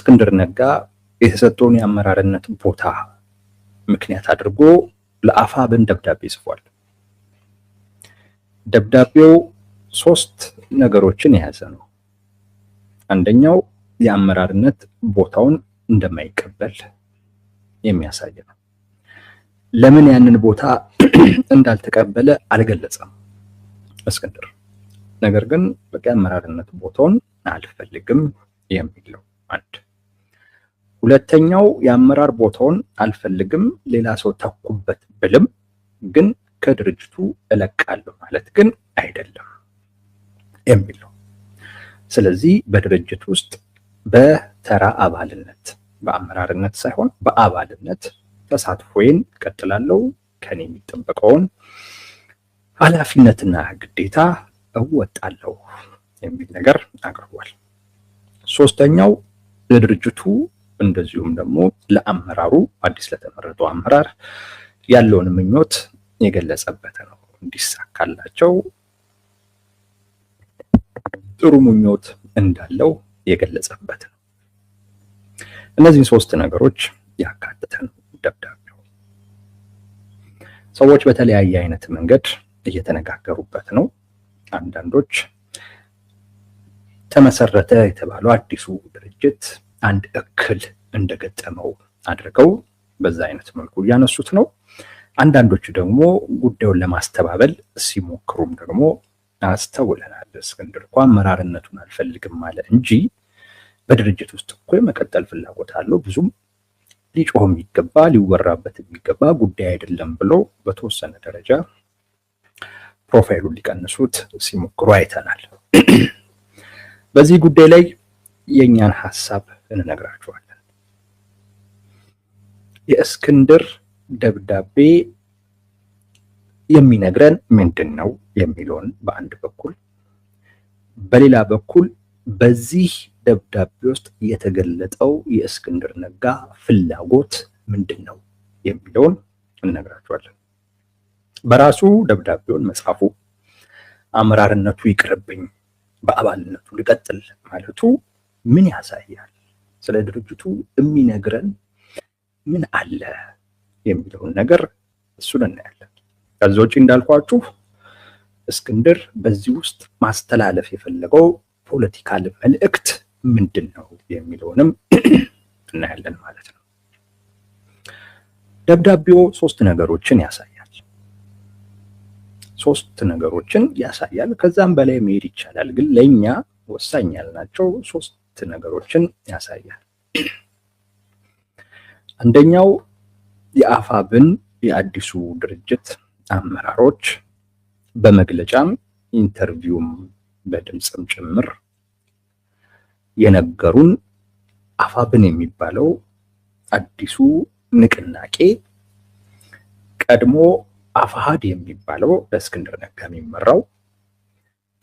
እስክንድር ነጋ የተሰጠውን የአመራርነት ቦታ ምክንያት አድርጎ ለአፋብን ደብዳቤ ጽፏል። ደብዳቤው 3 ነገሮችን የያዘ ነው። አንደኛው የአመራርነት ቦታውን እንደማይቀበል የሚያሳይ ነው። ለምን ያንን ቦታ እንዳልተቀበለ አልገለጸም እስክንድር። ነገር ግን በቃ የአመራርነት ቦታውን አልፈልግም የሚል ነው አንድ። ሁለተኛው የአመራር ቦታውን አልፈልግም ሌላ ሰው ተኩበት ብልም ግን ከድርጅቱ እለቃለሁ ማለት ግን አይደለም የሚል ነው። ስለዚህ በድርጅት ውስጥ በተራ አባልነት በአመራርነት ሳይሆን በአባልነት ተሳትፎዬን እቀጥላለሁ፣ ከኔ የሚጠበቀውን ኃላፊነትና ግዴታ እወጣለሁ የሚል ነገር አቅርቧል። ሶስተኛው ለድርጅቱ እንደዚሁም ደግሞ ለአመራሩ አዲስ ለተመረጠው አመራር ያለውን ምኞት የገለጸበት ነው። እንዲሳካላቸው ጥሩ ምኞት እንዳለው የገለጸበት ነው። እነዚህን 3 ነገሮች ያካተተ ነው ደብዳቤው። ሰዎች በተለያየ አይነት መንገድ እየተነጋገሩበት ነው። አንዳንዶች ተመሰረተ የተባለው አዲሱ ድርጅት አንድ እክል እንደገጠመው አድርገው በዛ አይነት መልኩ እያነሱት ነው። አንዳንዶቹ ደግሞ ጉዳዩን ለማስተባበል ሲሞክሩም ደግሞ አስተውለናል። እስክንድር እኮ አመራርነቱን አልፈልግም አለ እንጂ በድርጅት ውስጥ እኮ የመቀጠል ፍላጎት አለው፣ ብዙም ሊጮህ የሚገባ ሊወራበት የሚገባ ጉዳይ አይደለም ብለው በተወሰነ ደረጃ ፕሮፋይሉን ሊቀንሱት ሲሞክሩ አይተናል። በዚህ ጉዳይ ላይ የኛን ሐሳብ እንነግራችኋለን። የእስክንድር ደብዳቤ የሚነግረን ምንድነው የሚለውን በአንድ በኩል፣ በሌላ በኩል በዚህ ደብዳቤ ውስጥ የተገለጠው የእስክንድር ነጋ ፍላጎት ምንድነው የሚለውን እንነግራችኋለን። በራሱ ደብዳቤውን መጻፉ፣ አመራርነቱ ይቅርብኝ በአባልነቱ ሊቀጥል ማለቱ ምን ያሳያል? ስለ ድርጅቱ የሚነግረን ምን አለ የሚለውን ነገር እሱን እናያለን። ከዛ ውጪ እንዳልኳችሁ እስክንድር በዚህ ውስጥ ማስተላለፍ የፈለገው ፖለቲካል መልእክት ምንድን ነው የሚለውንም እናያለን ማለት ነው። ደብዳቤው 3 ነገሮችን ያሳያል። 3 ነገሮችን ያሳያል። ከዛም በላይ መሄድ ይቻላል፣ ግን ለኛ ወሳኝ ያልናቸው 3 ነገሮችን ያሳያል። አንደኛው የአፋብን የአዲሱ ድርጅት አመራሮች በመግለጫም ኢንተርቪውም በድምጽም ጭምር የነገሩን አፋብን የሚባለው አዲሱ ንቅናቄ ቀድሞ አፋሃድ የሚባለው በእስክንድር ነጋ የሚመራው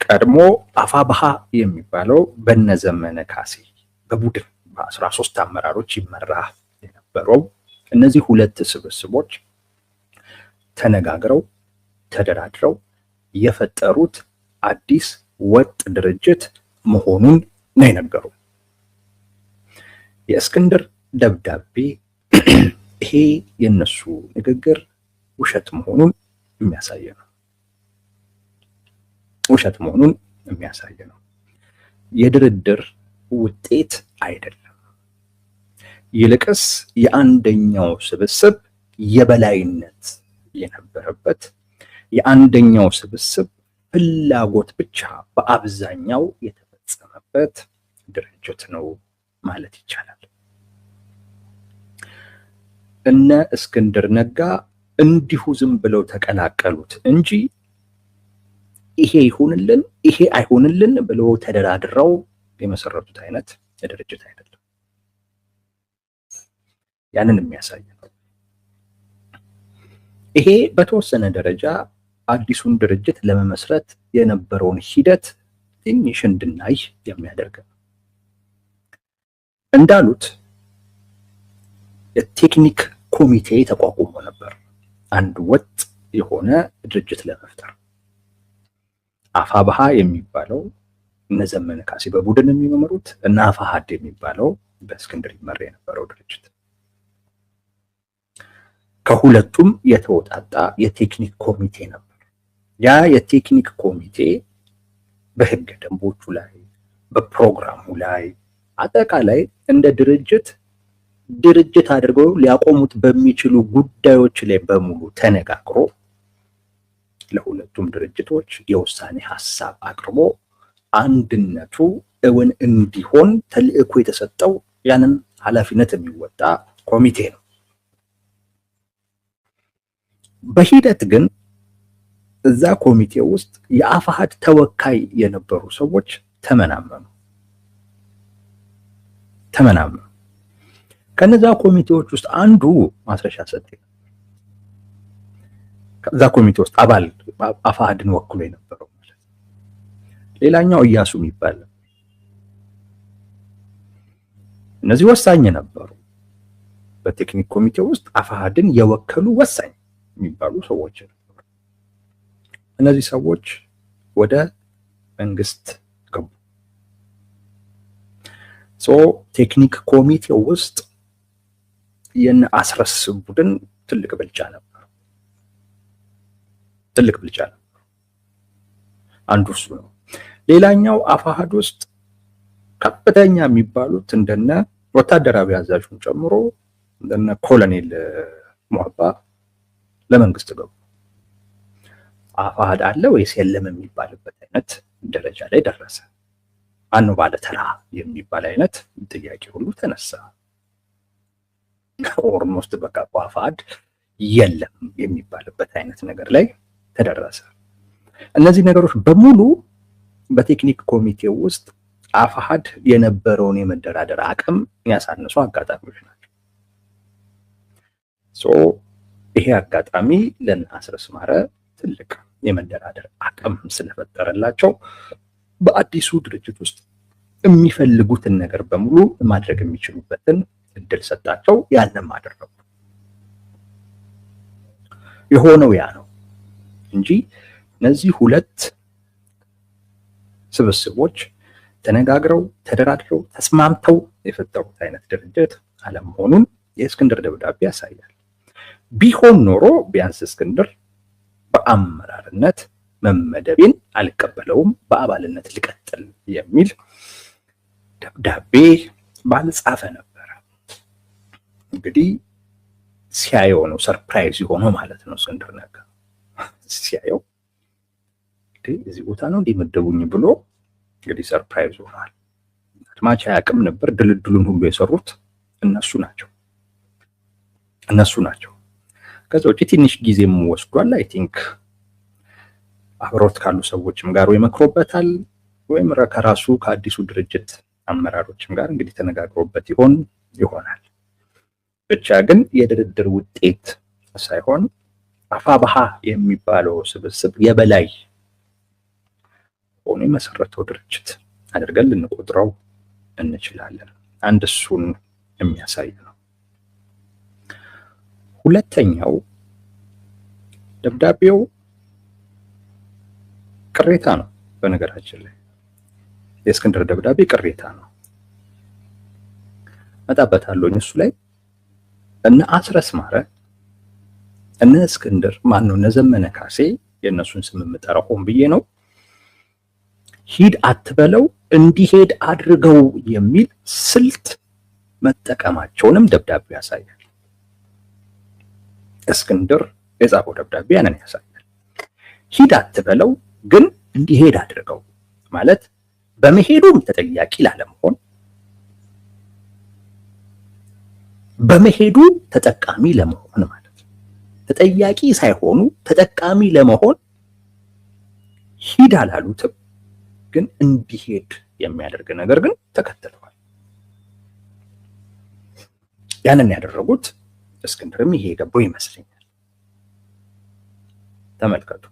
ቀድሞ አፋብሃ የሚባለው በነዘመነ ካሴ በቡድን በ13 አመራሮች ይመራ የነበረው እነዚህ 2 ስብስቦች ተነጋግረው ተደራድረው የፈጠሩት አዲስ ወጥ ድርጅት መሆኑን ነው የነገሩ። የእስክንድር ደብዳቤ ይሄ የነሱ ንግግር ውሸት መሆኑን የሚያሳይ ነው። ውሸት መሆኑን የሚያሳይ ነው። የድርድር ውጤት አይደለም። ይልቅስ የአንደኛው ስብስብ የበላይነት የነበረበት የአንደኛው ስብስብ ፍላጎት ብቻ በአብዛኛው የተፈጸመበት ድርጅት ነው ማለት ይቻላል። እነ እስክንድር ነጋ እንዲሁ ዝም ብለው ተቀላቀሉት እንጂ ይሄ ይሁንልን ይሄ አይሁንልን ብለው ተደራድረው የመሰረቱት አይነት ድርጅት አይደለም። ያንን የሚያሳይ ነው። ይሄ በተወሰነ ደረጃ አዲሱን ድርጅት ለመመስረት የነበረውን ሂደት ትንሽ እንድናይ የሚያደርግ ነው። እንዳሉት የቴክኒክ ኮሚቴ ተቋቁሞ ነበር አንድ ወጥ የሆነ ድርጅት ለመፍጠር። አፋብሃ የሚባለው እነ ዘመነ ካሴ በቡድን የሚመሩት እና አፋሃድ የሚባለው በእስክንድር ይመራ የነበረው ድርጅት። ከሁለቱም የተወጣጣ የቴክኒክ ኮሚቴ ነበር። ያ የቴክኒክ ኮሚቴ በህገ ደንቦቹ ላይ፣ በፕሮግራሙ ላይ፣ አጠቃላይ እንደ ድርጅት አድርገው ሊያቆሙት በሚችሉ ጉዳዮች ላይ በሙሉ ተነጋግሮ ለሁለቱም ድርጅቶች የውሳኔ ሀሳብ አቅርቦ አንድነቱ እውን እንዲሆን ተልእኮ የተሰጠው ያንን ኃላፊነት የሚወጣ ኮሚቴ ነው። በሂደት ግን እዛ ኮሚቴ ውስጥ የአፋሕድ ተወካይ የነበሩ ሰዎች ተመናመኑ። ከነዛ ኮሚቴዎች ውስጥ አንዱ ማስረሻ ሰጤ፣ ከዛ ኮሚቴ ውስጥ አባል አፋሕድን ወክሎ የነበረው ማለት። ሌላኛው ኢያሱ የሚባል። እነዚህ ወሳኝ ነበሩ። በቴክኒክ ኮሚቴ ውስጥ አፋሕድን የወከሉ ወሳኝ የሚባሉ ሰዎች ነበሩ። እነዚህ ሰዎች ወደ መንግስት ገቡ። ቴክኒክ ኮሚቴ ውስጥ የነ አስረስ ቡድን ትልቅ ብልጫ ነበር። አንዱ እሱ ነው። ሌላኛው አፋሕድ ውስጥ ከፍተኛ የሚባሉት እንደነ ወታደራዊ አዛዡን ጨምሮ እንደነ ኮሎኔል ሞአባ ለመንግስት ገቡ። አፋሕድ አለ ወይስ የለም የሚባልበት አይነት ደረጃ ላይ ደረሰ። ማነው ባለተራ የሚባል አይነት ጥያቄ ሁሉ ተነሳ። ኦልሞስት በቃ አፋሕድ የለም የሚባልበት አይነት ነገር ላይ ተደረሰ። እነዚህ ነገሮች በሙሉ በቴክኒክ ኮሚቴ ውስጥ አፋሕድ የነበረውን የመደራደር አቅም ያሳነሱ አጋጣሚዎች ናቸው። ይሄ አጋጣሚ ለእነ አስረስ ማረ ትልቅ የመደራደር አቅም ስለፈጠረላቸው በአዲሱ ድርጅት ውስጥ የሚፈልጉትን ነገር በሙሉ ማድረግ የሚችሉበትን እድል ሰጣቸው። ያንም አደረጉ። የሆነው ያ ነው እንጂ እነዚህ ሁለት ስብስቦች ተነጋግረው ተደራድረው ተስማምተው የፈጠሩት አይነት ድርጅት አለመሆኑን የእስክንድር ደብዳቤ ያሳያል። ቢሆን ኖሮ ቢያንስ እስክንድር በአመራርነት መመደቤን አልቀበለውም፣ በአባልነት ልቀጥል የሚል ደብዳቤ ባልጻፈ ነበረ። እንግዲህ ሲያየው ነው ሰርፕራይዝ የሆነው ማለት ነው። እስክንድር ነጋ ሲያየው እዚህ ቦታ ነው እንዲመደቡኝ ብሎ እንግዲህ ሰርፕራይዝ ሆኗል። አድማጭ አያውቅም ነበር። ድልድሉን ሁሉ የሰሩት እነሱ ናቸው። ከዛ ውጪ ትንሽ ጊዜም ወስዷል። አይ ቲንክ አብሮት ካሉ ሰዎችም ጋር ወይ መክሮበታል ወይም ከራሱ ከአዲሱ ድርጅት አመራሮችም ጋር እንግዲህ ተነጋግሮበት ይሆናል። ብቻ ግን የድርድር ውጤት ሳይሆን አፋብኃ የሚባለው ስብስብ የበላይ ሆኖ የመሰረተው ድርጅት አድርገን ልንቆጥረው እንችላለን። አንድ እሱን የሚያሳይ ነው። ሁለተኛው ደብዳቤው ቅሬታ ነው። በነገራችን ላይ የእስክንድር ደብዳቤ ቅሬታ ነው። መጣበታለሁ እሱ ላይ እነ አስረስ ማረ እነ እስክንድር ማነው እነ ዘመነ ካሴ የእነሱን ስም የምጠራው ሆን ብዬ ነው። ሂድ አትበለው እንዲሄድ አድርገው የሚል ስልት መጠቀማቸውንም ደብዳቤው ያሳያል። እስክንድር የጻፈው ደብዳቤ ያንን ያሳያል። ሂድ አትበለው ግን እንዲሄድ አድርገው ማለት በመሄዱም ተጠያቂ ላለመሆን፣ በመሄዱ ተጠቃሚ ለመሆን ማለት ነው። ተጠያቂ ሳይሆኑ ተጠቃሚ ለመሆን ሂድ አላሉትም፣ ግን እንዲሄድ የሚያደርግ ነገር ግን ተከትለዋል። ያንን ያደረጉት እስክንድርም ይሄ የገባው ይመስለኛል። ተመልከቱ።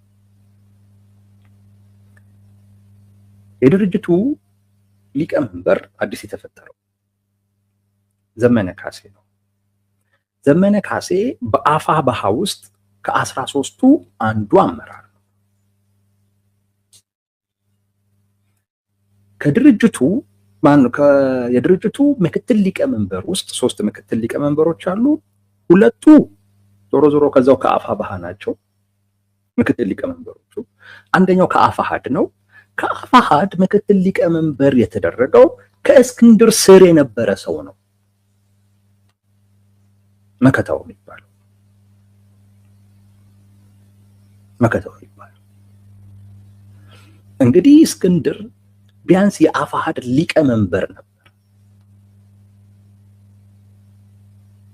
የድርጅቱ ሊቀመንበር አዲስ የተፈጠረው ዘመነ ካሴ ነው። ዘመነ ካሴ በአፋብኃ ውስጥ ከ13ቱ አንዱ አመራር ነው። ከድርጅቱ የድርጅቱ ምክትል ሊቀመንበር ውስጥ 3 ምክትል ሊቀመንበሮች አሉ። 2ቱ ዞሮ ዞሮ ከዛው ከአፋብኃ ናቸው ምክትል ሊቀመንበሮቹ። አንደኛው ከአፋሕድ ነው። ከአፋሕድ ምክትል ሊቀመንበር የተደረገው ከእስክንድር ስር የነበረ ሰው ነው፣ መከታው የሚባለው እንግዲህ እስክንድር ቢያንስ የአፋሕድ ሊቀመንበር ነበር።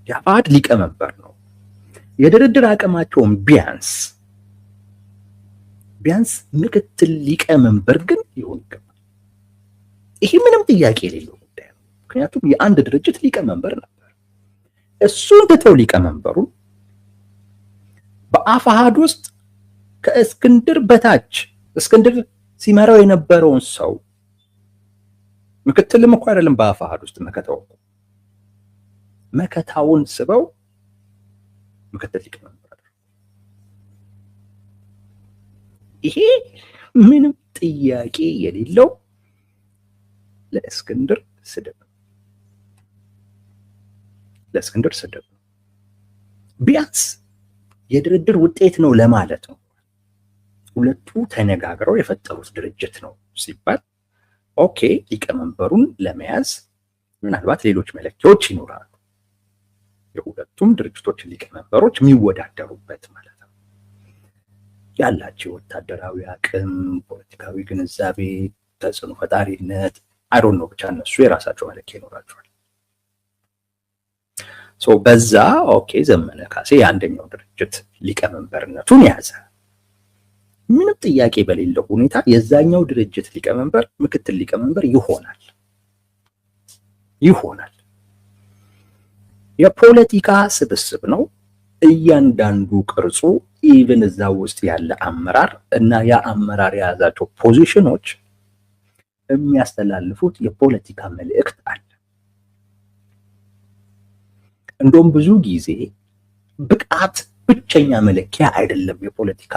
የአፋሕድ ሊቀመንበር ነው። የድርድር አቅማቸውን ቢያንስ ምክትል ሊቀመንበር ግን ይሁን ይገባል። ይሄ ምንም ጥያቄ የሌለው ጉዳይ ነው። ምክንያቱም የአንድ ድርጅት ሊቀመንበር ነበር። እሱን ትተው ሊቀመንበሩን በአፋሕድ ውስጥ ከእስክንድር በታች እስክንድር ሲመራው የነበረውን ሰው ምክትልም እኮ አይደለም በአፋሕድ ውስጥ መከታውን ስበው ምክትል ሊቀመንበር። ይሄ ምንም ጥያቄ የሌለው ለእስክንድር ስድብ ነው። ቢያንስ የድርድር ውጤት ነው ለማለት ነው። ሁለቱ ተነጋግረው የፈጠሩት ድርጅት ነው ሲባል ኦኬ፣ ሊቀመንበሩን ለመያዝ ምናልባት ሌሎች መለኪያዎች ይኖራሉ። የሁለቱም ድርጅቶች ሊቀመንበሮች የሚወዳደሩበት ማለት ነው። ያላቸው ወታደራዊ አቅም፣ ፖለቲካዊ ግንዛቤ፣ ተጽዕኖ ፈጣሪነት አይዶን ነው፣ ብቻ እነሱ የራሳቸው መለኪያ ይኖራቸዋል። በዛ ኦኬ፣ ዘመነ ካሴ የአንደኛው ድርጅት ሊቀመንበርነቱን ያዘ። ምንም ጥያቄ በሌለው ሁኔታ የዛኛው ድርጅት ሊቀመንበር ምክትል ሊቀመንበር ይሆናል። የፖለቲካ ስብስብ ነው። እያንዳንዱ ቅርጹ ኢቭን እዛ ውስጥ ያለ አመራር እና ያ አመራር የያዛቸው ፖዚሽኖች የሚያስተላልፉት የፖለቲካ መልእክት አለ። እንደውም ብዙ ጊዜ ብቃት ብቸኛ መለኪያ አይደለም። የፖለቲካ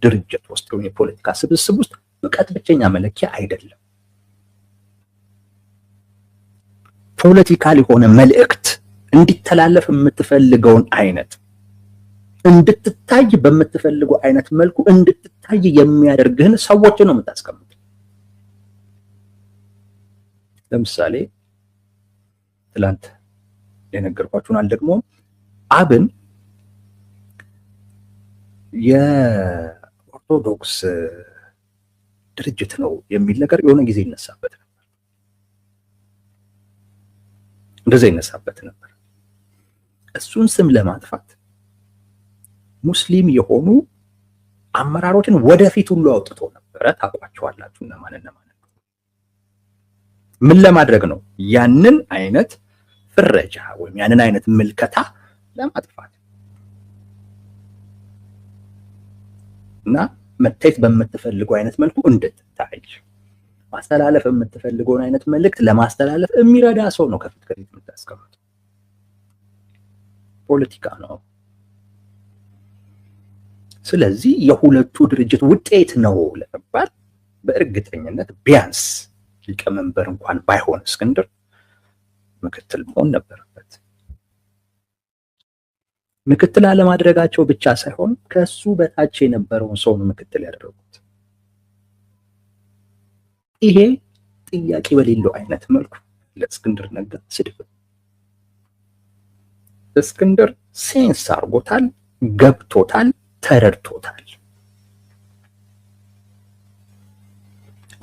ድርጅት ውስጥ ወይም የፖለቲካ ስብስብ ውስጥ ብቃት ብቸኛ መለኪያ አይደለም። ፖለቲካል የሆነ መልእክት እንዲተላለፍ የምትፈልገውን አይነት እንድትታይ በምትፈልገው አይነት መልኩ እንድትታይ የሚያደርግህን ሰዎች ነው የምታስቀምጥ። ለምሳሌ ትላንት የነገርኳችሁን አልደግሞም። አብን የኦርቶዶክስ ድርጅት ነው የሚል ነገር የሆነ ጊዜ ይነሳበት ነበር። እንደዛ ይነሳበት ነበር። እሱን ስም ለማጥፋት ሙስሊም የሆኑ አመራሮችን ወደፊት ሁሉ አውጥቶ ነበረ። ታውቋቸዋላችሁ እነማን ምን ለማድረግ ነው? ያንን አይነት ፍረጃ ወይም ያንን አይነት ምልከታ ለማጥፋት እና መታየት በምትፈልገው አይነት መልኩ እንድትታይ ማስተላለፍ የምትፈልገውን አይነት መልእክት ለማስተላለፍ የሚረዳ ሰው ነው ከፊት ከፊት የምታስቀምጠው። ፖለቲካ ነው። ስለዚህ የሁለቱ ድርጅት ውጤት ነው ለመባል በእርግጠኝነት ቢያንስ ሊቀመንበር እንኳን ባይሆን እስክንድር ምክትል መሆን ነበረበት። ምክትል አለማድረጋቸው ብቻ ሳይሆን ከሱ በታች የነበረውን ሰው ነው ምክትል ያደረጉት። ይሄ ጥያቄ በሌለው አይነት መልኩ ለእስክንድር ነጋ ስድብ። እስክንድር ሴንስ አርጎታል፣ ገብቶታል፣ ተረድቶታል።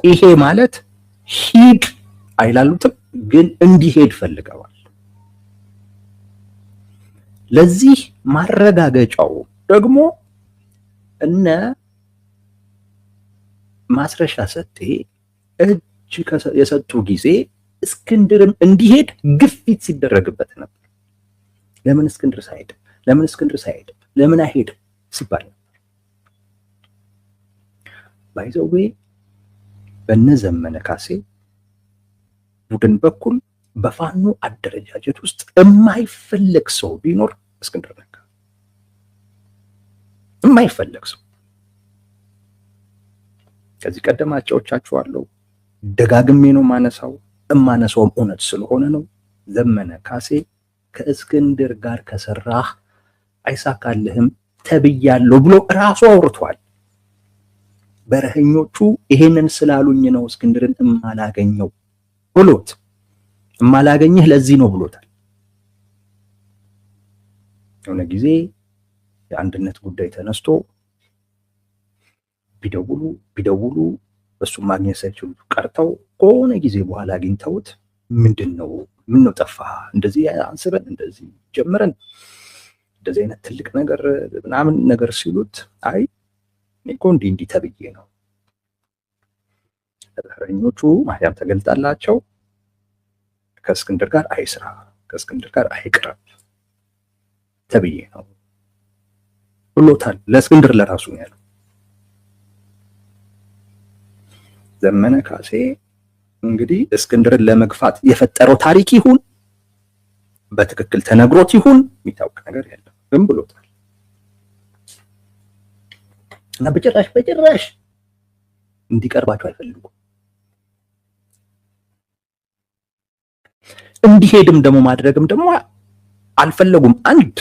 ይሄ ማለት ሂድ አይላሉትም፣ ግን እንዲሄድ ፈልገዋል። ለዚህ ማረጋገጫው ደግሞ እነ ማስረሻ ሰጤ እጅ የሰጡ ጊዜ እስክንድርም እንዲሄድ ግፊት ሲደረግበት ነበር። ለምን እስክንድር ሳይሄድ ለምን አይሄድም ሲባል ነበር። ባይዘዌ በነ ዘመነ ካሴ ቡድን በኩል በፋኖ አደረጃጀት ውስጥ የማይፈለግ ሰው ቢኖር እስክንድር ነጋ። የማይፈለግ ሰው ከዚህ ቀደም አጫውቻችኋለሁ። ደጋግሜ ነው ማነሳው፣ እማነሳውም እውነት ስለሆነ ነው። ዘመነ ካሴ ከእስክንድር ጋር ከሰራህ አይሳካልህም ተብያለሁ ብሎ ራሱ አውርቷል። በረኸኞቹ ይሄንን ስላሉኝ ነው እስክንድርን እማላገኘው ብሎት፣ እማላገኘህ ለዚህ ነው ብሎታል። የሆነ ጊዜ የአንድነት ጉዳይ ተነስቶ ቢደውሉ እሱም ማግኘት ሳይችሉ ቀርተው ከሆነ ጊዜ በኋላ አግኝተውት ምንድን ነው ጠፋ፣ እንደዚህ አንስበን እንደዚህ ጀምረን እንደዚህ አይነት ትልቅ ነገር ምናምን ነገር ሲሉት፣ አይ እኮ እንዲህ ተብዬ ነው፣ ተረኞቹ ማርያም ተገልጣላቸው ከእስክንድር ጋር አይስራ፣ ከእስክንድር ጋር አይቅረብ ተብዬ ነው ብሎታል። ለእስክንድር ለራሱ ነው ያለው። ዘመነ ካሴ እንግዲህ እስክንድርን ለመግፋት የፈጠረው ታሪክ ይሁን በትክክል ተነግሮት ይሁን የሚታወቅ ነገር የለም፣ ግን ብሎታል። እና በጭራሽ እንዲቀርባቸው አይፈልጉም። እንዲሄድም ደግሞ ማድረግም ደግሞ አልፈለጉም። አንድ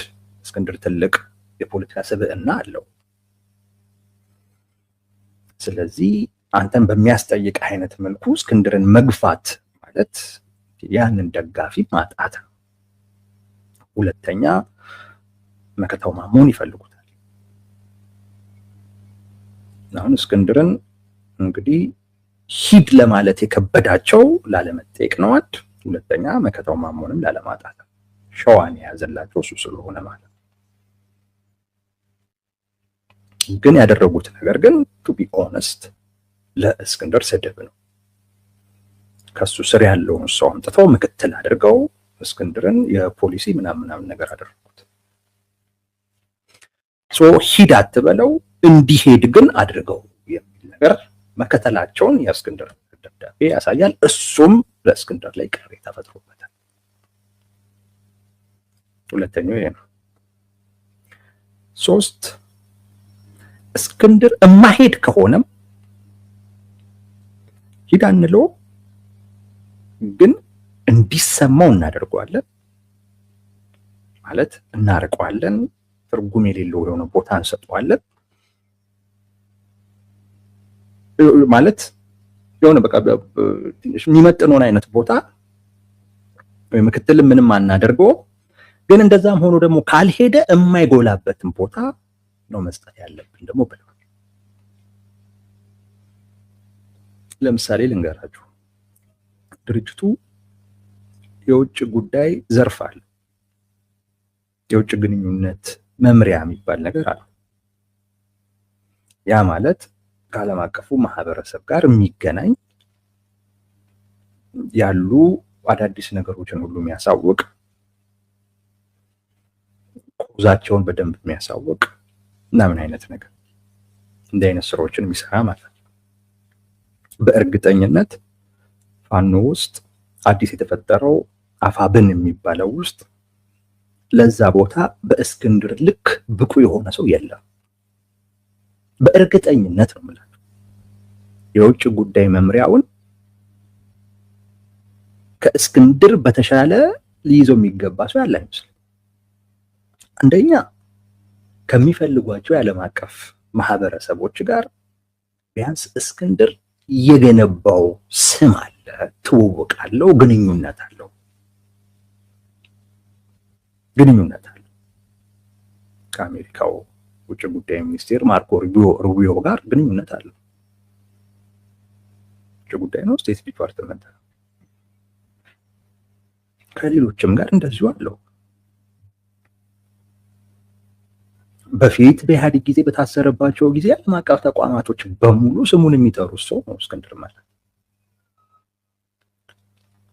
እስክንድር ትልቅ የፖለቲካ ስብዕና አለው። ስለዚህ አንተን በሚያስጠይቅ አይነት መልኩ እስክንድርን መግፋት ማለት ያንን ደጋፊ ማጣት ነው። ሁለተኛ መከታው ማሞን ይፈልጉታል። አሁን እስክንድርን እንግዲህ ሂድ ለማለት የከበዳቸው ላለመጠየቅ ነው። ሁለተኛ መከታው ማሞንም ላለማጣት ነው። ሸዋን የያዘላቸው እሱ ስለሆነ ማለት ነው። ግን ያደረጉት ነገር ግን ቱ ቢ ኦነስት ለእስክንድር ስድብ ነው። ከሱ ስር ያለውን ሰው አምጥተው ምክትል አድርገው እስክንድርን የፖሊሲ ምናምን ነገር አደረጉት። ሂድ አትበለው እንዲሄድ ግን አድርገው የሚል ነገር መከተላቸውን የእስክንድር ደብዳቤ ያሳያል። እሱም ለእስክንድር ላይ ቅሬታ ፈጥሮበታል። ሁለተኛው ይሄ ነው። 3 እስክንድር እማሄድ ከሆነም ሂድ አንለው፣ ግን እንዲሰማው እናደርገዋለን ማለት እናርቀዋለን። ትርጉም የሌለው የሆነ ቦታ እንሰጠዋለን ማለት የሆነ በቃ ትንሽ የሚመጥነውን አይነት ቦታ ወይ ምክትል ምንም አናደርገው። ግን እንደዛም ሆኖ ደግሞ ካልሄደ የማይጎላበትን ቦታ ነው መስጠት ያለብን ደግሞ ብለዋል። ለምሳሌ ልንገራችሁ፣ ድርጅቱ የውጭ ጉዳይ ዘርፍ አለ። የውጭ ግንኙነት መምሪያ የሚባል ነገር አለ። ያ ማለት ከዓለም አቀፉ ማህበረሰብ ጋር የሚገናኝ ያሉ አዳዲስ ነገሮችን ሁሉ የሚያሳውቅ፣ ኮዛቸውን በደንብ የሚያሳውቅ ምናምን አይነት ነገር እንዲህ አይነት ስራዎችን የሚሰራ ማለት ነው። በእርግጠኝነት ፋኖ ውስጥ አዲስ የተፈጠረው አፋብን የሚባለው ውስጥ ለዛ ቦታ በእስክንድር ልክ ብቁ የሆነ ሰው የለም። በእርግጠኝነት ነው የምላችሁ። የውጭ ጉዳይ መምሪያውን ከእስክንድር በተሻለ ሊይዘው የሚገባ ሰው ያለ አይመስልም። አንደኛ ከሚፈልጓቸው የዓለም አቀፍ ማህበረሰቦች ጋር ቢያንስ እስክንድር የገነባው ስም አለ፣ ትውውቅ አለው፣ ግንኙነት አለው። ከአሜሪካው ውጭ ጉዳይ ሚኒስቴር ማርኮ ሩቢዮ ጋር ግንኙነት አለው። ውጭ ጉዳይ ነው፣ ስቴት ዲፓርትመንት ነው። ከሌሎችም ጋር እንደዚሁ አለው። በፊት በኢህአዴግ ጊዜ በታሰረባቸው ጊዜ ዓለም አቀፍ ተቋማቶች በሙሉ ስሙን የሚጠሩት ሰው ነው እስክንድር ማለት።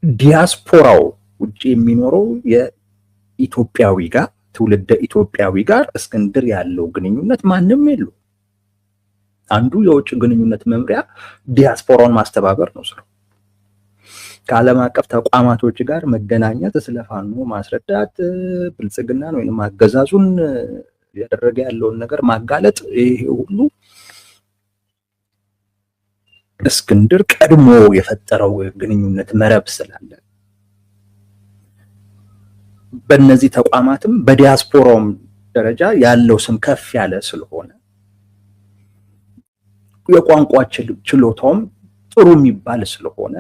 ዲያስፖራው ውጭ የሚኖረው የኢትዮጵያዊ ጋር ትውልደ ኢትዮጵያዊ ጋር እስክንድር ያለው ግንኙነት ማንም የለው። አንዱ የውጭ ግንኙነት መምሪያ ዲያስፖራውን ማስተባበር ነው ስራው። ከዓለም አቀፍ ተቋማቶች ጋር መገናኘት፣ ስለፋኖ ማስረዳት፣ ብልጽግናን ወይንም አገዛዙን ያደረገ ያለውን ነገር ማጋለጥ፣ ይሄ ሁሉ እስክንድር ቀድሞ የፈጠረው ግንኙነት መረብ ስላለ በእነዚህ ተቋማትም በዲያስፖራውም ደረጃ ያለው ስም ከፍ ያለ ስለሆነ የቋንቋ ችሎታውም ጥሩ የሚባል ስለሆነ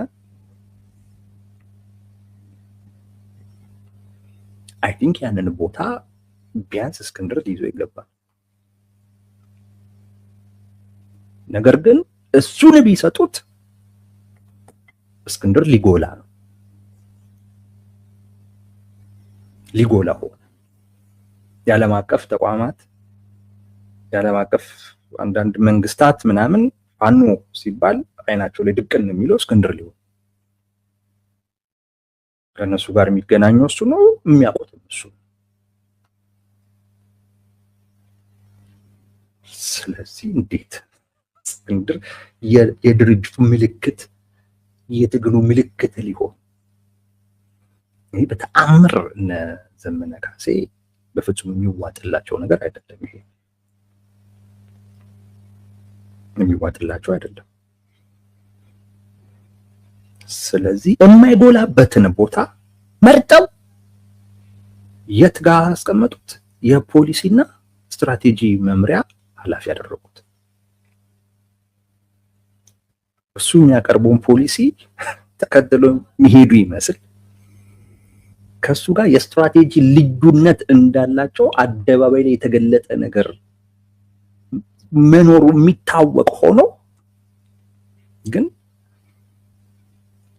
አይ ቲንክ ያንን ቦታ ቢያንስ እስክንድር ሊይዞ ይገባል። ነገር ግን እሱን ቢሰጡት እስክንድር ሊጎላ ነው። ሊጎላ ሆነ። የዓለም አቀፍ ተቋማት የዓለም አቀፍ አንዳንድ መንግስታት ምናምን ፋኖ ሲባል አይናቸው ላይ ድቅን የሚለው እስክንድር ሊሆን ከነሱ ጋር የሚገናኘው እሱ ነው፣ የሚያውቁትም እሱ ነው። ስለዚህ እንዴት እስክንድር የድርጅቱ ምልክት የትግሉ ምልክት ሊሆን ይሄ በተአምር እነ ዘመነ ካሴ በፍጹም የሚዋጥላቸው ነገር አይደለም። ይሄ የሚዋጥላቸው አይደለም። ስለዚህ የማይጎላበትን ቦታ መርጠው የት ጋር አስቀመጡት? የፖሊሲና ስትራቴጂ መምሪያ ኃላፊ ያደረጉት። እሱ የሚያቀርበውን ፖሊሲ ተከትሎ የሚሄዱ ይመስል ከሱ ጋር የስትራቴጂ ልዩነት እንዳላቸው አደባባይ ላይ የተገለጠ ነገር መኖሩ የሚታወቅ ሆኖ ግን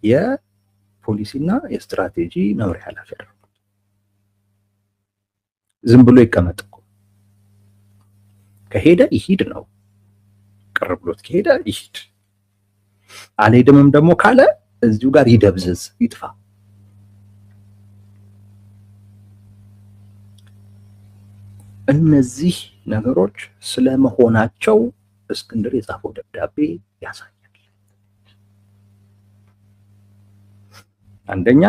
የፖሊሲና የስትራቴጂ መምሪያ ኃላፊ ያደረጉት። ዝም ብሎ ይቀመጥ እኮ ከሄደ ይሂድ ነው። ቅር ብሎት ከሄደ ይሂድ፣ አልሄድምም ደግሞ ካለ እዚሁ ጋር ይደብዝዝ፣ ይጥፋ። እነዚህ ነገሮች ስለመሆናቸው እስክንድር የጻፈው ደብዳቤ ያሳያል። አንደኛ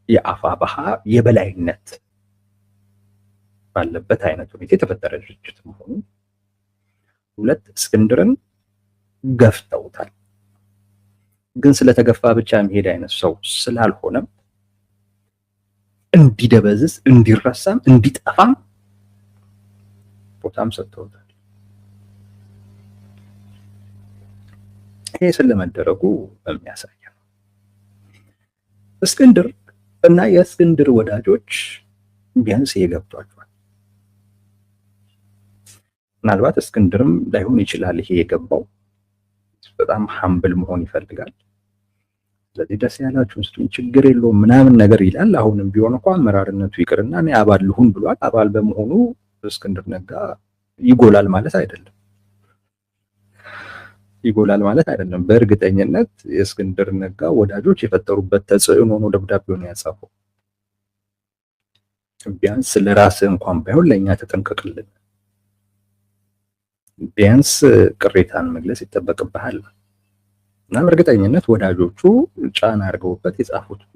የአፋብኃ የበላይነት ባለበት አይነት ሁኔታ የተፈጠረ ድርጅት መሆኑ፣ ሁለት እስክንድርን ገፍተውታል። ግን ስለተገፋ ብቻ የሚሄድ አይነት ሰው ስላልሆነም እንዲደበዝዝ፣ እንዲረሳም፣ እንዲጠፋም ቦታም ሰጥተውታል። ይሄ ስለመደረጉ የሚያሳይ ነው። እስክንድር እና የእስክንድር ወዳጆች ቢያንስ የገብቷቸዋል። ምናልባት እስክንድርም ላይሆን ይችላል ይሄ የገባው፣ በጣም ሀምብል መሆን ይፈልጋል። ስለዚህ ደስ ያላችሁን ስጡኝ ችግር የለውም ምናምን ነገር ይላል። አሁንም ቢሆን እንኳን አመራርነቱ ይቅርና እኔ አባል ልሁን ብሏል። አባል በመሆኑ እስክንድር ነጋ ይጎላል ማለት አይደለም። ይጎላል ማለት አይደለም። በእርግጠኝነት የእስክንድር ነጋ ወዳጆች የፈጠሩበት ተጽዕኖ ነው ደብዳቤውን ያጻፈው። ቢያንስ ለራስህ እንኳን ባይሆን ለእኛ ተጠንቀቅልን፣ ቢያንስ ቅሬታን መግለጽ ይጠበቅብሃል እና በእርግጠኝነት ወዳጆቹ ጫና አድርገውበት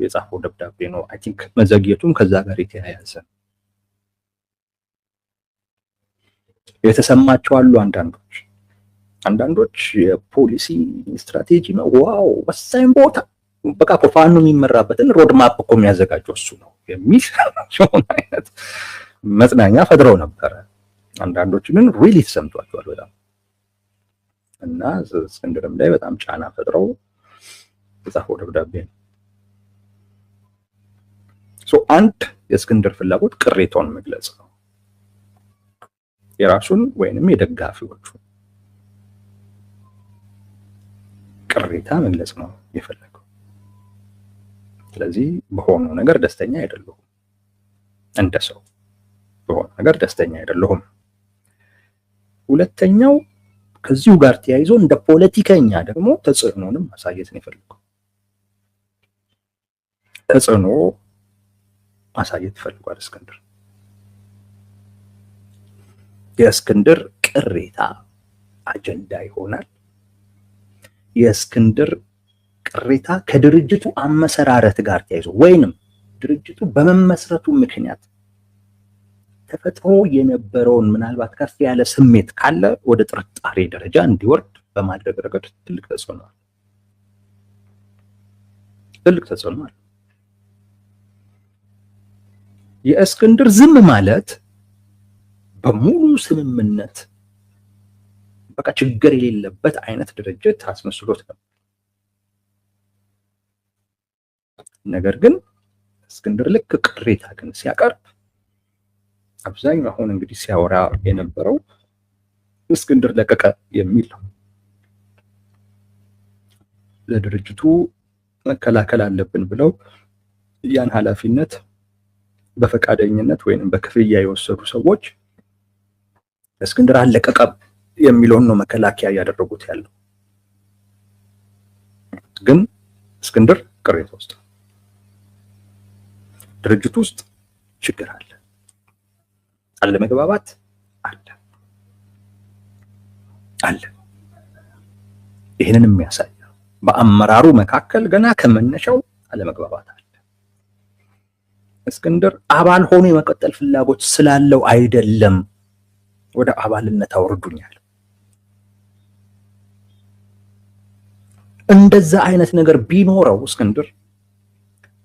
የጻፈው ደብዳቤ ነው። አይ ቲንክ መዘግየቱም ከዛ ጋር የተያያዘ የተሰማቸው አሉ። አንዳንዶች የፖሊሲ ስትራቴጂ ነው ዋው ወሳኝ ቦታ በቃ ፋኖ የሚመራበትን ሮድማፕ እኮ የሚያዘጋጀው እሱ ነው የሚል አይነት መጽናኛ ፈጥረው ነበረ። አንዳንዶች ግን ሪሊ ተሰምቷቸዋል በጣም እና እስክንድርም ላይ በጣም ጫና ፈጥረው የጻፈው ደብዳቤ ነው። አንድ የእስክንድር ፍላጎት ቅሬታውን መግለጽ ነው፣ የራሱን ወይንም የደጋፊዎቹ ቅሬታ መግለጽ ነው የፈለገው። ስለዚህ በሆነው ነገር ደስተኛ አይደለሁም፣ እንደ ሰው በሆነው ነገር ደስተኛ አይደለሁም። ሁለተኛው ከዚሁ ጋር ተያይዞ እንደ ፖለቲከኛ ደግሞ ተጽዕኖንም ማሳየት ነው የፈለገው። ተጽዕኖ ማሳየት ፈልጓል እስክንድር። የእስክንድር ቅሬታ አጀንዳ ይሆናል። የእስክንድር ቅሬታ ከድርጅቱ አመሰራረት ጋር ተያይዞ ወይንም ድርጅቱ በመመስረቱ ምክንያት ተፈጥሮ የነበረውን ምናልባት ከፍ ያለ ስሜት ካለ ወደ ጥርጣሬ ደረጃ እንዲወርድ በማድረግ ረገድ ትልቅ ተጽዕኖ አለ። የእስክንድር ዝም ማለት በሙሉ ስምምነት በቃ ችግር የሌለበት አይነት ድርጅት አስመስሎት ነው። ነገር ግን እስክንድር ልክ ቅሬታ ግን ሲያቀርብ አብዛኛው አሁን እንግዲህ ሲያወራ የነበረው እስክንድር ለቀቀ የሚል ነው። ለድርጅቱ መከላከል አለብን ብለው ያን ኃላፊነት በፈቃደኝነት ወይንም በክፍያ የወሰዱ ሰዎች እስክንድር አለቀቀም የሚለውን ነው መከላከያ ያደረጉት ያለው። ግን እስክንድር ቅሬታ ውስጥ ድርጅቱ ውስጥ ችግር አለ፣ አለመግባባት አለ። ይህንን የሚያሳይ በአመራሩ መካከል ገና ከመነሻው አለመግባባት አለ። እስክንድር አባል ሆኖ የመቀጠል ፍላጎት ስላለው አይደለም ወደ አባልነት አውርዱኛል። እንደዛ አይነት ነገር ቢኖረው እስክንድር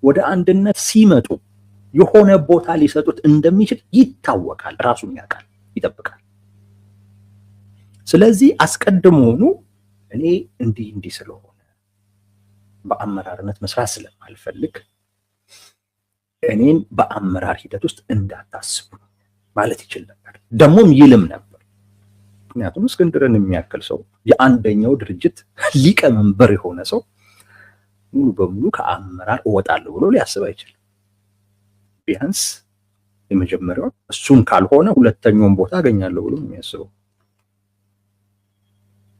ወደ አንድነት ሲመጡ የሆነ ቦታ ሊሰጡት እንደሚችል ይታወቃል፣ ራሱን ያውቃል፣ ይጠብቃል። ስለዚህ አስቀድሞውኑ እኔ እንዲህ ስለሆነ በአመራርነት መስራት ስለማልፈልግ እኔን በአመራር ሂደት ውስጥ እንዳታስቡ ማለት ይችል ነበር። ደግሞም ይልም ነበር። ምክንያቱም እስክንድርን የሚያክል ሰው የአንደኛው ድርጅት ሊቀመንበር የሆነ ሰው ሙሉ በሙሉ ከአመራር እወጣለሁ ብሎ ሊያስብ አይችልም። ቢያንስ የመጀመሪያው እሱን ካልሆነ ሁለተኛውን ቦታ አገኛለሁ ብሎ ነው የሚያስበው።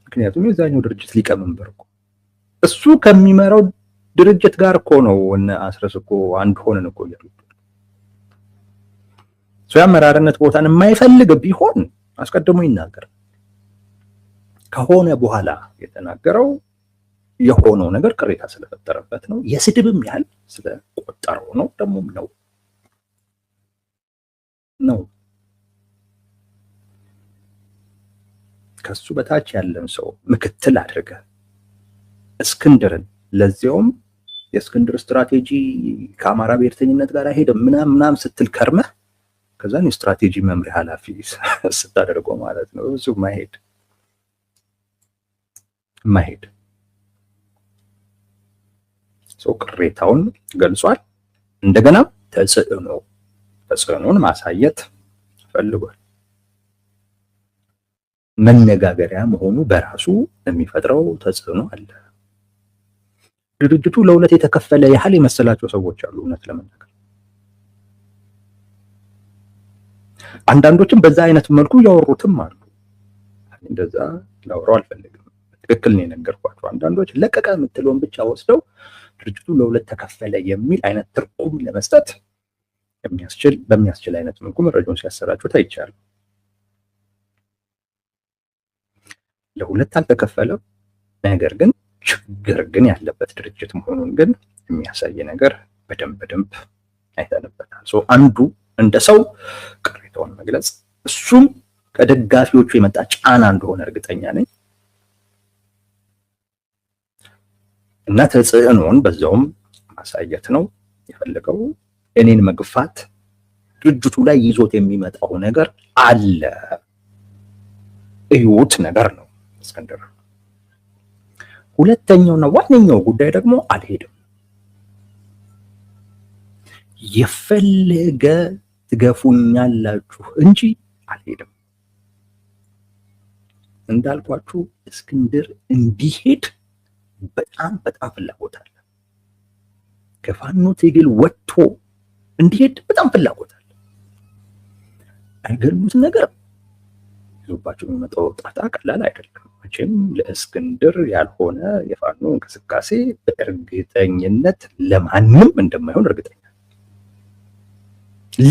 ምክንያቱም የዛኛው ድርጅት ሊቀመንበር እኮ እሱ ከሚመራው ድርጅት ጋር እኮ ነው እነ አስረስ እኮ አንድ ሆነን እኮ እያሉ ሰው የአመራርነት ቦታን የማይፈልግ ቢሆን አስቀድሞ ይናገር። ከሆነ በኋላ የተናገረው የሆነው ነገር ቅሬታ ስለፈጠረበት ነው። የስድብም ያህል ስለቆጠረው ነው። ደግሞም ነው ከሱ በታች ያለን ሰው ምክትል አድርገ እስክንድርን ለዚያውም የእስክንድር ስትራቴጂ ከአማራ ብሔርተኝነት ጋር አይሄድም ምናምን ስትል ከርመህ ከዛን የስትራቴጂ መምሪያ ኃላፊ ስታደርገው ማለት ነው። ብዙ ማይሄድ ሰው ቅሬታውን ገልጿል። እንደገና ተጽዕኖን ማሳየት ፈልጓል። መነጋገሪያ መሆኑ በራሱ የሚፈጥረው ተጽዕኖ አለ። ድርጅቱ ለሁለት የተከፈለ ያህል የመሰላቸው ሰዎች አሉ። እውነት ለመናገር አንዳንዶችም በዛ አይነት መልኩ ያወሩትም አሉ። እንደዛ ላወራው አልፈልግም። ትክክል ነው የነገርኳቸው። አንዳንዶች ለቀቀ የምትለውን ብቻ ወስደው ድርጅቱ ለሁለት ተከፈለ የሚል አይነት ትርጉም ለመስጠት በሚያስችል አይነት መልኩ መረጃውን ሲያሰራጩ ታይቻለሁ። ለሁለት አልተከፈለም፣ ነገር ግን ችግር ግን ያለበት ድርጅት መሆኑን ግን የሚያሳይ ነገር በደንብ አይተንበታል። አንዱ እንደ ሰው ቅሬታውን መግለጽ፣ እሱም ከደጋፊዎቹ የመጣ ጫና እንደሆነ እርግጠኛ ነኝ እና ተጽዕኖን በዛውም ማሳየት ነው የፈለገው። እኔን መግፋት ድርጅቱ ላይ ይዞት የሚመጣው ነገር አለ እዩት ነገር ነው እስክንድር። ሁለተኛውና ዋነኛው ጉዳይ ደግሞ አልሄድም። የፈለገ ትገፉኛላችሁ እንጂ አልሄድም። እንዳልኳችሁ እስክንድር እንዲሄድ በጣም ፍላጎት አለ። ከፋኖ ትግል ወጥቶ እንዲሄድ በጣም ፍላጎት አለ። አይገርሙት ነገር ይዞባቸው የሚመጣው ጣጣ ቀላል አይደለም። መቼም ለእስክንድር ያልሆነ የፋኖ እንቅስቃሴ በእርግጠኝነት ለማንም እንደማይሆን እርግጠኛ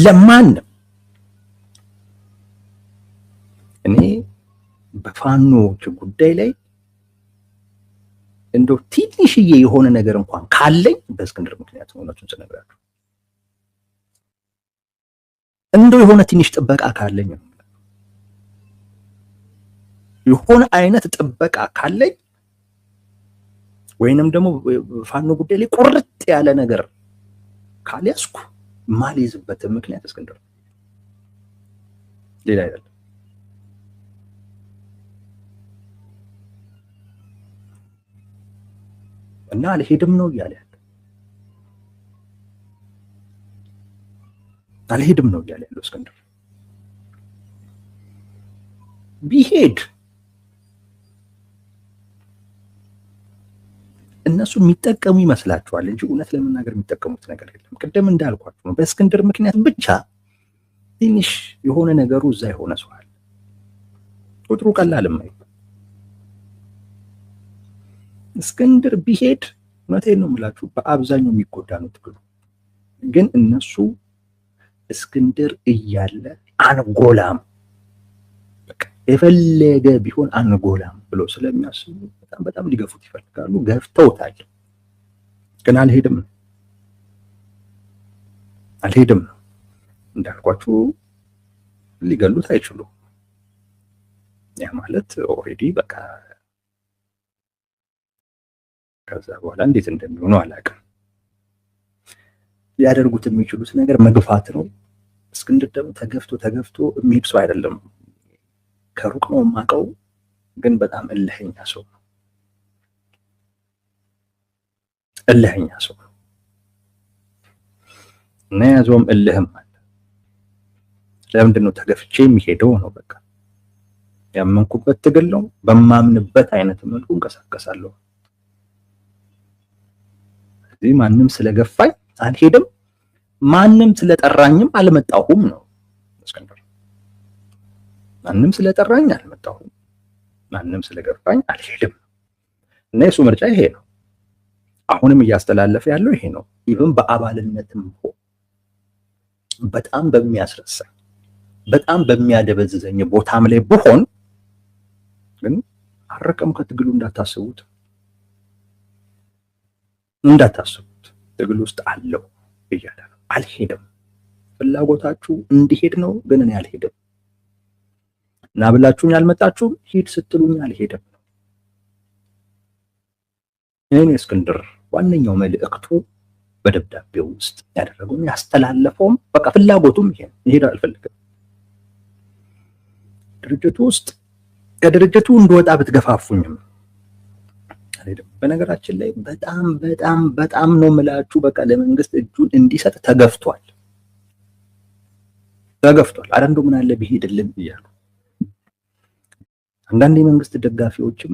ለማንም። እኔ በፋኖች ጉዳይ ላይ እንደው ትንሽዬ የሆነ ነገር እንኳን ካለኝ በእስክንድር ምክንያት ነው። እውነቱን ስነግራችሁ እንደው የሆነ ትንሽ ጥበቃ ካለኝ ነው። የሆነ አይነት ጥበቃ ካለኝ ወይንም ደግሞ ፋኖ ጉዳይ ላይ ቁርጥ ያለ ነገር ካልያዝኩ ማልይዝበት ምክንያት እስክንድር ሌላ አይደለም። እና አልሄድም ነው እያለ ያለው አልሄድም ነው እያለ ያለው እስክንድር ቢሄድ እነሱ የሚጠቀሙ ይመስላችኋል እንጂ እውነት ለመናገር የሚጠቀሙት ነገር የለም። ቅድም እንዳልኳችሁ ነው። በእስክንድር ምክንያት ብቻ ትንሽ የሆነ ነገሩ እዛ የሆነ ሰው አለ። ቁጥሩ ቀላልም አይደለም። እስክንድር ቢሄድ እውነቴን ነው የምላችሁ በአብዛኛው የሚጎዳ ነው ትግሉ። ግን እነሱ እስክንድር እያለ አንጎላም የፈለገ ቢሆን አንጎላም ብሎ ስለሚያስቡ በጣም ሊገፉት ይፈልጋሉ። ገፍተውታል። ግን አልሄድም ነው እንዳልኳችሁ ሊገሉት አይችሉም። ያ ማለት ኦልሬዲ በቃ ከዛ በኋላ እንዴት እንደሚሆኑ አላውቅም። ሊያደርጉት የሚችሉት ነገር መግፋት ነው። እስክንድር ደግሞ ተገፍቶ የሚሄድ ሰው አይደለም። ከሩቅ ነው የማውቀው፣ ግን በጣም እልህኛ ሰው ነው። እና ያዘውም እልህም አለ። ለምንድን ነው ተገፍቼ የሚሄደው ነው። በቃ ያመንኩበት ትግል ነው። በማምንበት አይነት መልኩ እንቀሳቀሳለሁ። ስለዚህ ማንም ስለገፋኝ አልሄድም፣ ማንም ስለጠራኝም አልመጣሁም ነው እስክንድር። ማንም ስለጠራኝ አልመጣሁም፣ ማንም ስለገፋኝ አልሄድም። እና የሱ ምርጫ ይሄ ነው። አሁንም እያስተላለፈ ያለው ይሄ ነው። ኢቭን በአባልነትም በጣም በሚያስረሳ በጣም በሚያደበዝዘኝ ቦታም ላይ ብሆን ግን አረቀም ከትግሉ እንዳታስቡት ትግል ውስጥ አለው እያለ ነው። አልሄድም። ፍላጎታችሁ እንዲሄድ ነው፣ ግን እኔ አልሄድም። እና ብላችሁኝ አልመጣችሁም፣ ሂድ ስትሉኝ አልሄድም ነው። ይሄን እስክንድር ዋነኛው መልእክቱ በደብዳቤው ውስጥ ያደረገው ያስተላለፈውም በቃ ፍላጎቱም ይሄ ይሄድ አልፈልግም። ድርጅቱ ውስጥ ከድርጅቱ እንደወጣ ብትገፋፉኝም አልሄድም። በነገራችን ላይ በጣም ነው የምላችሁ፣ በቃ ለመንግስት እጁን እንዲሰጥ ተገፍቷል። አረ እንደው ምን አለ ቢሄድልን እያሉ አንዳንድ የመንግስት ደጋፊዎችም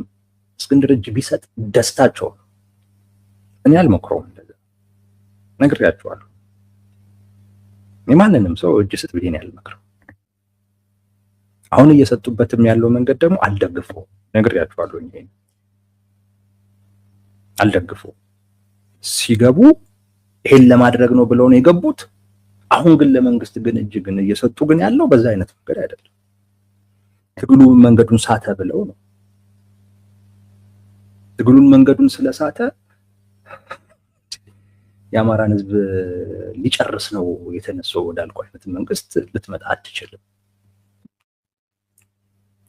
እስክንድር እጅ ቢሰጥ ደስታቸው ነው። እኔ አልመክረውም፣ እንደዛ ነግሬያቸዋለሁ። የማንንም ሰው እጅ ስጥ ብዬ ነው ያልመክረው። አሁን እየሰጡበትም ያለው መንገድ ደግሞ አልደግፈው፣ ነግሬያቸዋለሁ። ይሄ አልደግፈው። ሲገቡ ይሄን ለማድረግ ነው ብለው ነው የገቡት። አሁን ግን ለመንግስት ግን እጅ ግን እየሰጡ ግን ያለው በዛ አይነት መንገድ አይደለም። ትግሉ መንገዱን ሳተ ብለው ነው። ትግሉን መንገዱን ስለሳተ የአማራን ህዝብ ሊጨርስ ነው የተነሳው ወዳልኩ አይነት መንግስት ልትመጣ አትችልም።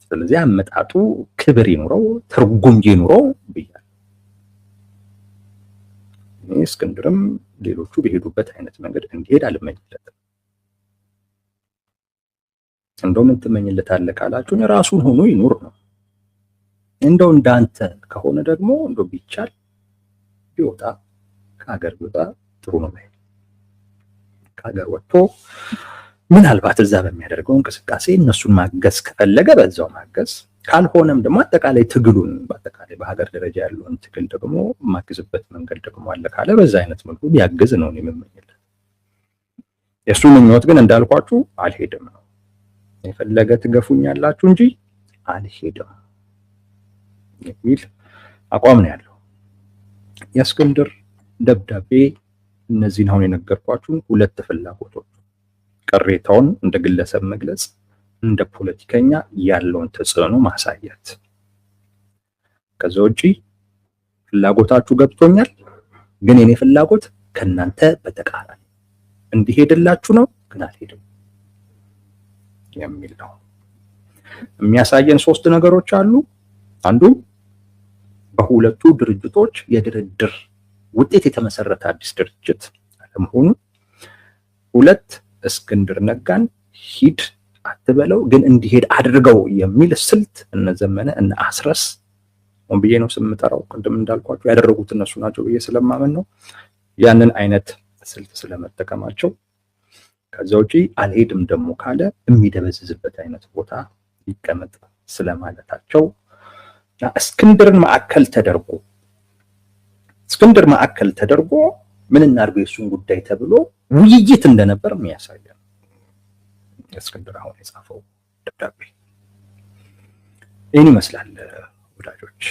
ስለዚህ አመጣጡ ክብር ይኑረው፣ ትርጉም ይኑረው ብያለሁ። እስክንድርም ሌሎቹ በሄዱበት አይነት መንገድ እንዲሄድ አልመኝለትም። እንደው ምን ትመኝለታለህ ካላችሁኝ ራሱን ሆኖ ይኑር ነው። እንደው እንዳንተ ከሆነ ደግሞ እንደው ቢቻል ቢወጣ ከሀገር ቢወጣ ጥሩ ነው። ከሀገር ወጥቶ ምናልባት እዛ በሚያደርገው እንቅስቃሴ እነሱን ማገዝ ከፈለገ በዛው ማገዝ፣ ካልሆነም ደግሞ አጠቃላይ ትግሉን በአጠቃላይ በሀገር ደረጃ ያለውን ትግል ደግሞ ማግዝበት መንገድ ደግሞ አለ ካለ በዛ አይነት መልኩ ቢያግዝ ነው የምመኝለት። የእሱ ምኞት ግን እንዳልኳችሁ አልሄድም ነው። የፈለገ ትገፉኛላችሁ እንጂ አልሄድም የሚል አቋም ነው ያለው። የእስክንድር ደብዳቤ እነዚህን አሁን የነገርኳችሁን ሁለት ፍላጎቶች፣ ቅሬታውን እንደ ግለሰብ መግለጽ፣ እንደ ፖለቲከኛ ያለውን ተጽዕኖ ማሳየት። ከዛ ውጪ ፍላጎታችሁ ገብቶኛል፣ ግን የኔ ፍላጎት ከናንተ በተቃራኒ እንዲሄድላችሁ ነው፣ ግን አልሄድም የሚል ነው። የሚያሳየን 3 ነገሮች አሉ። አንዱ በሁለቱ ድርጅቶች የድርድር ውጤት የተመሰረተ አዲስ ድርጅት አለመሆኑ፣ 2 እስክንድር ነጋን ሂድ አትበለው ግን እንዲሄድ አድርገው የሚል ስልት እነ ዘመነ እነ አስረስ ብዬ ነው ስምጠራው፣ ቅድም እንዳልኳቸው ያደረጉት እነሱ ናቸው ብዬ ስለማመን ነው። ያንን አይነት ስልት ስለመጠቀማቸው፣ ከዛ ውጪ አልሄድም ደግሞ ካለ የሚደበዝዝበት አይነት ቦታ ይቀመጥ ስለማለታቸው፣ እስክንድር ማዕከል ተደርጎ ምን እናድርገው የሱን ጉዳይ ተብሎ ውይይት እንደነበር የሚያሳይ ነው እስክንድር አሁን የጻፈው ደብዳቤ። ይህን ይመስላል ወዳጆች።